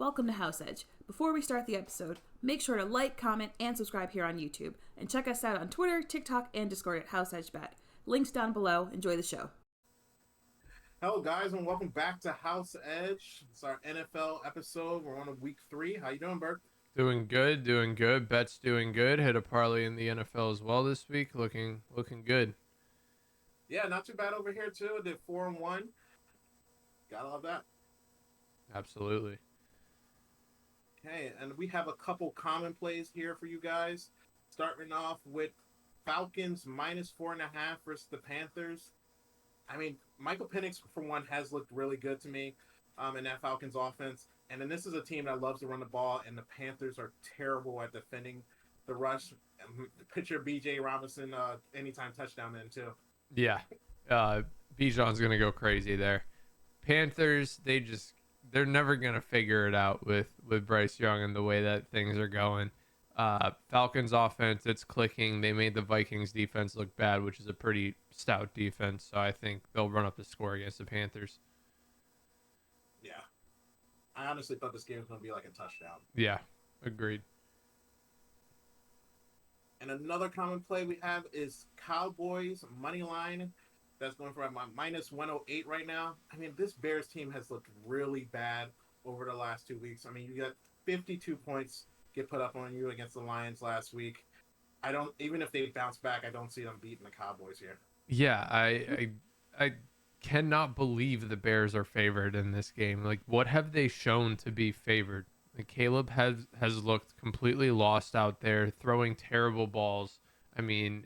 Welcome to House Edge. Before we start the episode, make sure to like, comment, and subscribe here on YouTube. And check us out on Twitter, TikTok, and Discord at House Edge Bet. Links down below. Enjoy the show. Hello, guys, and welcome back to House Edge. It's our NFL episode. We're on week 3. How you doing, Bert? Doing good, doing good. Bet's doing good. Hit a parlay in the NFL as well this week. Looking good. Yeah, not too bad over here too. I did 4-1. Gotta love that. Absolutely. Okay, and we have a couple common plays here for you guys. Starting off with Falcons minus 4.5 versus the Panthers. I mean, Michael Penix, for one, has looked really good to me in that Falcons offense. And then this is a team that loves to run the ball, and the Panthers are terrible at defending the rush. Picture B.J. Robinson anytime touchdown in, too. Yeah. Bijan's going to go crazy there. Panthers, they're never going to figure it out with Bryce Young and the way that things are going. Falcons offense, it's clicking. They made the Vikings defense look bad, which is a pretty stout defense. So I think they'll run up the score against the Panthers. Yeah. I honestly thought this game was going to be like a touchdown. Yeah, agreed. And another common play we have is Cowboys money line. That's going for minus 108 right now. I mean, this Bears team has looked really bad over the last 2 weeks. I mean, you got 52 points get put up on you against the Lions last week. Even if they bounce back, I don't see them beating the Cowboys here. Yeah, I cannot believe the Bears are favored in this game. Like, what have they shown to be favored? Like, Caleb has looked completely lost out there, throwing terrible balls. I mean,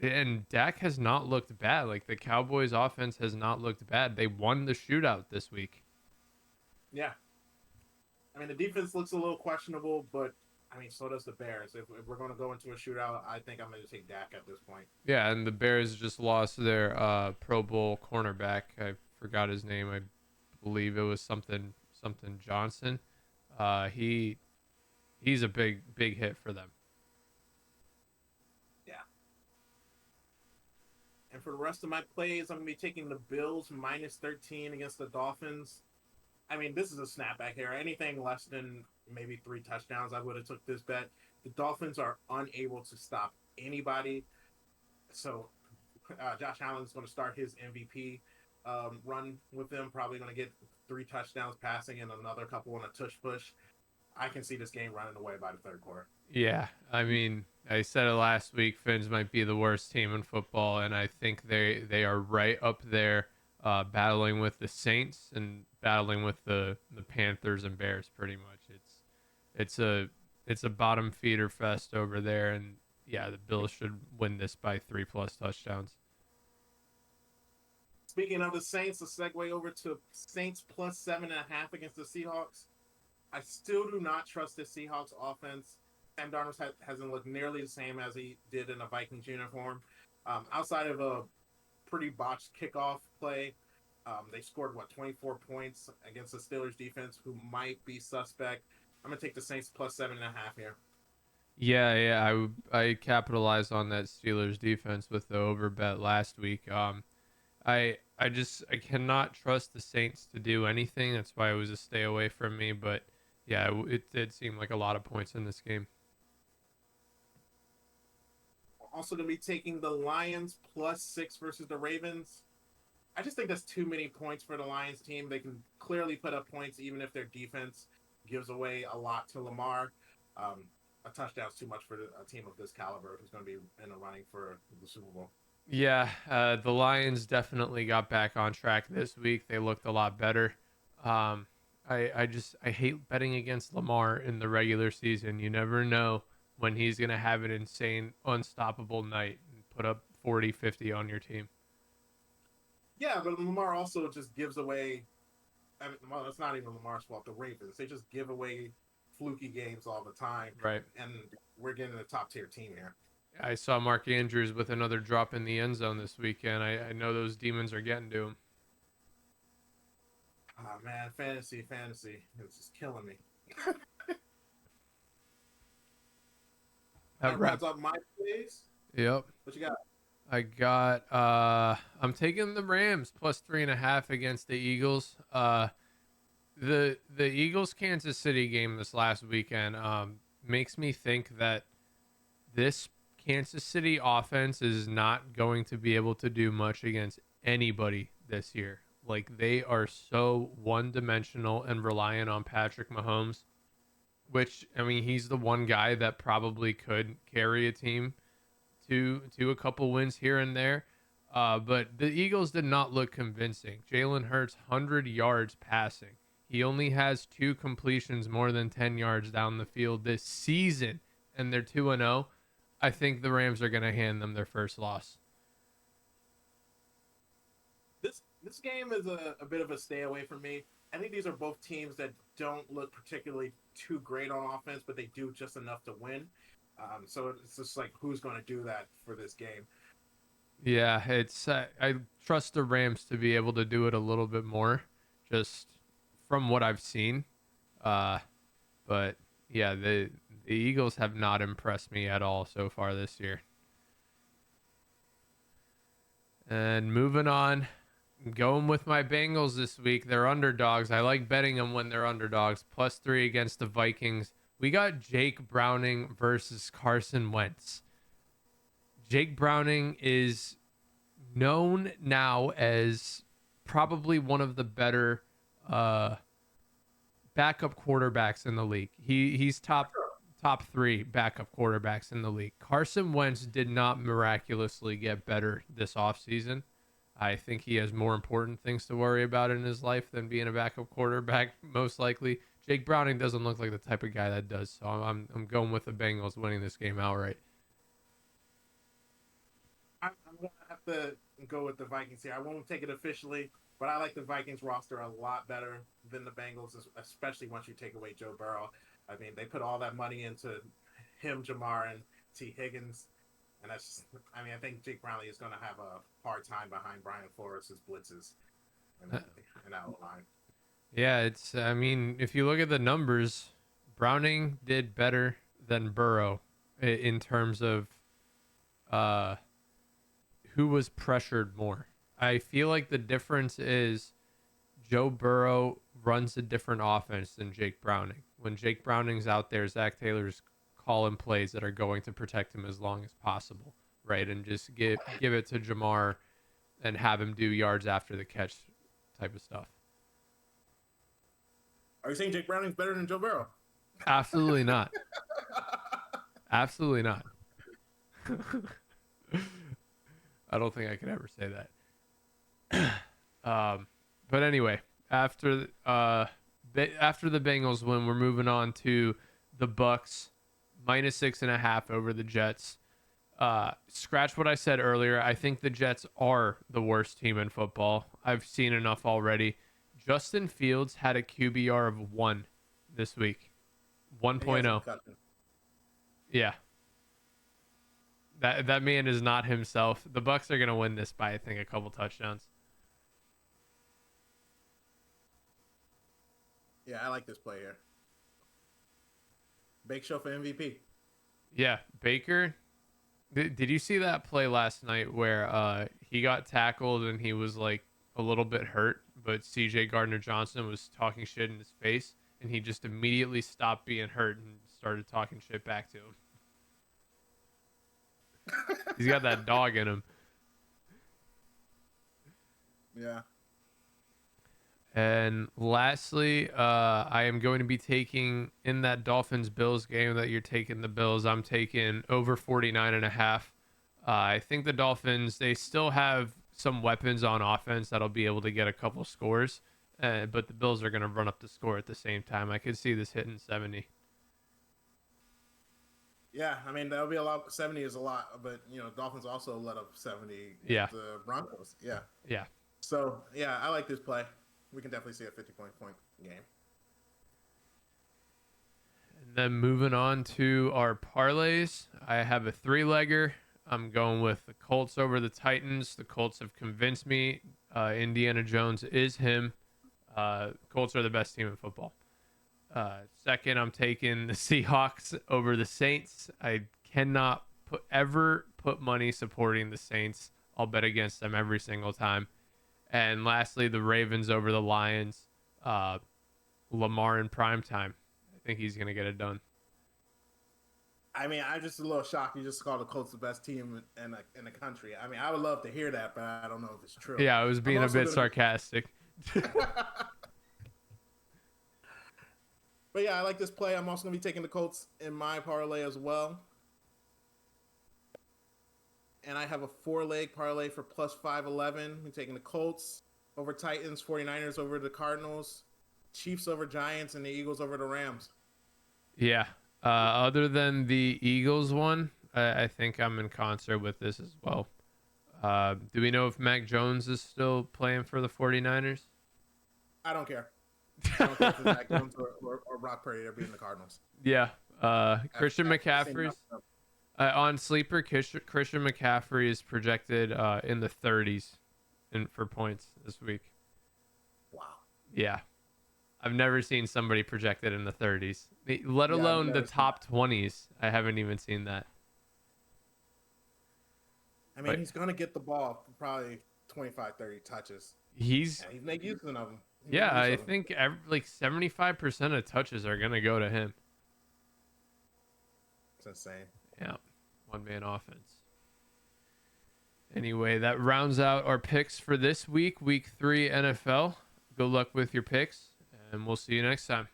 and Dak has not looked bad. Like, the Cowboys offense has not looked bad. They won the shootout this week. Yeah. I mean, the defense looks a little questionable, but I mean, so does the Bears. If we're going to go into a shootout, I think I'm going to take Dak at this point. Yeah, and the Bears just lost their Pro Bowl cornerback. I forgot his name. I believe it was something Johnson. He's a big hit for them. Yeah. And for the rest of my plays, I'm going to be taking the Bills minus 13 against the Dolphins. I mean, this is a snapback here. Anything less than maybe 3 touchdowns, I would have took this bet. The Dolphins are unable to stop anybody. So Josh Allen's going to start his MVP run with them. Probably going to get 3 touchdowns passing and another couple on a tush push. I can see this game running away by the third quarter. Yeah, I mean, I said it last week. Finns might be the worst team in football, and I think they are right up there, battling with the Saints and battling with the Panthers and Bears. Pretty much, it's a bottom feeder fest over there, and yeah, the Bills should win this by 3+ touchdowns. Speaking of the Saints, a segue over to Saints plus 7.5 against the Seahawks. I still do not trust the Seahawks offense. Sam Darnold hasn't looked nearly the same as he did in a Vikings uniform. Outside of a pretty botched kickoff play, they scored, 24 points against the Steelers defense, who might be suspect. I'm going to take the Saints plus 7.5 here. Yeah, I capitalized on that Steelers defense with the over bet last week. I cannot trust the Saints to do anything. That's why it was a stay away from me. But yeah, it did seem like a lot of points in this game. Also going to be taking the Lions plus 6 versus the Ravens. I just think that's too many points for the Lions team. They can clearly put up points even if their defense gives away a lot to Lamar. A touchdown's too much for a team of this caliber who's going to be in the running for the Super Bowl. Yeah, the Lions definitely got back on track this week. They looked a lot better. I hate betting against Lamar in the regular season. You never know when he's going to have an insane, unstoppable night and put up 40, 50 on your team. Yeah, but Lamar also just gives away. I mean, well, it's not even Lamar's fault. The Ravens, they just give away fluky games all the time. Right. And we're getting a top tier team here. I saw Mark Andrews with another drop in the end zone this weekend. I know those demons are getting to him. Oh, man, fantasy. It's just killing me. That wraps up my plays. Yep. What you got? I got I'm taking the Rams plus 3.5 against the Eagles. The Eagles Kansas City game this last weekend makes me think that this Kansas City offense is not going to be able to do much against anybody this year. Like, they are so one-dimensional and reliant on Patrick Mahomes, which, I mean, he's the one guy that probably could carry a team to a couple wins here and there. But the Eagles did not look convincing. Jalen Hurts 100 yards passing. He only has 2 completions more than 10 yards down the field this season, and they're 2-0. I think the Rams are going to hand them their first loss. This game is a bit of a stay away from me. I think these are both teams that don't look particularly too great on offense, but they do just enough to win. So it's just like, who's going to do that for this game? Yeah, it's I trust the Rams to be able to do it a little bit more, just from what I've seen. But yeah, the Eagles have not impressed me at all so far this year. And moving on, I'm going with my Bengals this week. They're underdogs. I like betting them when they're underdogs. +3 against the Vikings. We got Jake Browning versus Carson Wentz. Jake Browning is known now as probably one of the better backup quarterbacks in the league. He's top 3 backup quarterbacks in the league. Carson Wentz did not miraculously get better this offseason. I think he has more important things to worry about in his life than being a backup quarterback, most likely. Jake Browning doesn't look like the type of guy that does, so I'm going with the Bengals winning this game outright. I'm going to have to go with the Vikings here. I won't take it officially, but I like the Vikings roster a lot better than the Bengals, especially once you take away Joe Burrow. I mean, they put all that money into him, Jamar, and T. Higgins. And I think Jake Browning is going to have a hard time behind Brian Flores' blitzes in that line. Yeah, if you look at the numbers, Browning did better than Burrow in terms of who was pressured more. I feel like the difference is Joe Burrow runs a different offense than Jake Browning. When Jake Browning's out there, Zach Taylor's calling plays that are going to protect him as long as possible, right? And just give it to Jamar and have him do yards after the catch type of stuff. Are you saying Jake Browning's better than Joe Burrow? Absolutely not. Absolutely not. I don't think I could ever say that. But anyway, after the Bengals win, we're moving on to the Bucks -6.5 over the Jets. Scratch what I said earlier. I think the Jets are the worst team in football. I've seen enough already. Justin Fields had a QBR of 1 this week. 1.0. Yeah. That man is not himself. The Bucks are going to win this by, I think, a couple touchdowns. Yeah, I like this play here. Bake Show for MVP. Yeah, Baker. Did you see that play last night where he got tackled and he was like a little bit hurt, but CJ Gardner-Johnson was talking shit in his face, and he just immediately stopped being hurt and started talking shit back to him. He's got that dog in him. Yeah. And lastly, I am going to be taking in that Dolphins-Bills game that you're taking the Bills. I'm taking over 49.5. I think the Dolphins, they still have some weapons on offense that'll be able to get a couple scores, but the Bills are going to run up the score at the same time. I could see this hitting 70. Yeah, I mean, that'll be a lot. 70 is a lot, but, Dolphins also let up 70 Yeah. the Broncos. Yeah. Yeah. So, yeah, I like this play. We can definitely see a 50-point game. And then moving on to our parlays, I have a 3-legger. I'm going with the Colts over the Titans. The Colts have convinced me. Indiana Jones is him. Colts are the best team in football. Second, I'm taking the Seahawks over the Saints. I cannot ever put money supporting the Saints. I'll bet against them every single time. And lastly, the Ravens over the Lions. Lamar in prime time. I think he's going to get it done. I mean, I'm just a little shocked you just called the Colts the best team in the country. I mean, I would love to hear that, but I don't know if it's true. Yeah, I was being a bit sarcastic. But yeah, I like this play. I'm also going to be taking the Colts in my parlay as well. And I have a 4-leg parlay for plus 511. I'm taking the Colts over Titans, 49ers over the Cardinals, Chiefs over Giants, and the Eagles over the Rams. Yeah. Other than the Eagles one, I think I'm in concert with this as well. Do we know if Mac Jones is still playing for the 49ers? I don't care. I don't care if it's Mac Jones or Brock Purdy. They're beating the Cardinals. Yeah. Christian McCaffrey's on Sleeper. Christian McCaffrey is projected in the 30s for points this week. Wow. Yeah. I've never seen somebody projected in the 30s, let alone the top 20s. I haven't even seen that. I mean, he's going to get the ball for probably 25, 30 touches. He's making use of them. Yeah, I think like 75% of touches are going to go to him. It's insane. Yeah, one-man offense. Anyway, that rounds out our picks for this week, week 3 NFL. Good luck with your picks, and we'll see you next time.